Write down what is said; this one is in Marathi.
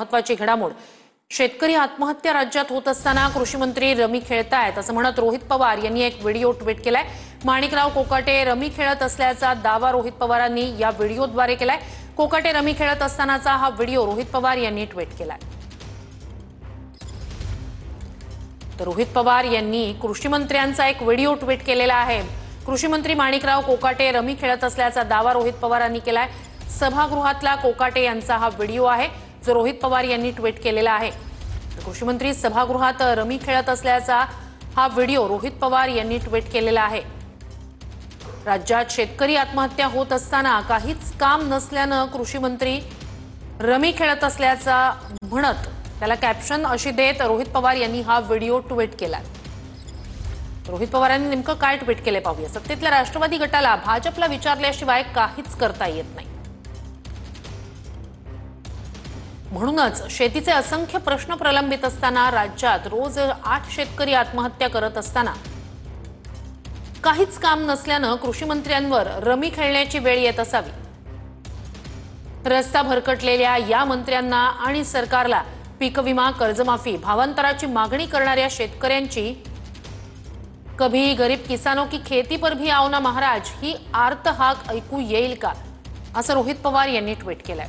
महत्त्वाची घडामोड। शेतकरी आत्महत्या राज्यात होत असताना कृषी मंत्री रमी खेळतायत असं म्हणत रोहित पवार यांनी एक व्हिडिओ ट्विट केलाय। माणिकराव कोकाटे रमी खेळत असल्याचा दावा रोहित पवारांनी या व्हिडिओद्वारे केलाय। कोकाटे रमी खेळत असतानाचा हा व्हिडिओ रोहित पवार यांनी ट्विट केलाय। तर रोहित पवार यांनी कृषी मंत्र्यांचा एक व्हिडिओ ट्विट केलेला आहे। कृषी मंत्री माणिकराव कोकाटे रमी खेळत असल्याचा दावा रोहित पवारांनी केलाय। सभागृहातला कोकाटे यांचा हा व्हिडिओ आहे जो रोहित पवार यांनी ट्विट केलेला आहे। कृषी मंत्री सभागृहात रमी खेळत असल्याचा हा व्हिडिओ रोहित पवार यांनी ट्विट केलेला आहे। राज्यात शेतकरी आत्महत्या होत असताना काहीच काम नसल्यानं कृषी मंत्री रमी खेळत असल्याचा म्हणत त्याला कॅप्शन अशी देत रोहित पवार यांनी हा व्हिडिओ ट्विट केला। रोहित पवारांनी नेमकं काय ट्विट केले पाहूया। सत्तेतल्या राष्ट्रवादी गटाला भाजपला विचारल्याशिवाय काहीच करता येत नाही, म्हणूनच शेतीचे असंख्य प्रश्न प्रलंबित असताना राज्यात रोज 8 शेतकरी आत्महत्या करत असताना काहीच काम नसल्यानं कृषी मंत्र्यांवर रमी खेळण्याची वेळ येत असावी। रस्ता भरकटलेल्या या मंत्र्यांना आणि सरकारला पीक विमा, कर्जमाफी, भावांतराची मागणी करणाऱ्या शेतकऱ्यांची कभी गरीब किसानों की खेती पर भी आओ ना महाराज ही आर्त हाक ऐकू येईल का, असं रोहित पवार यांनी ट्विट केलंय।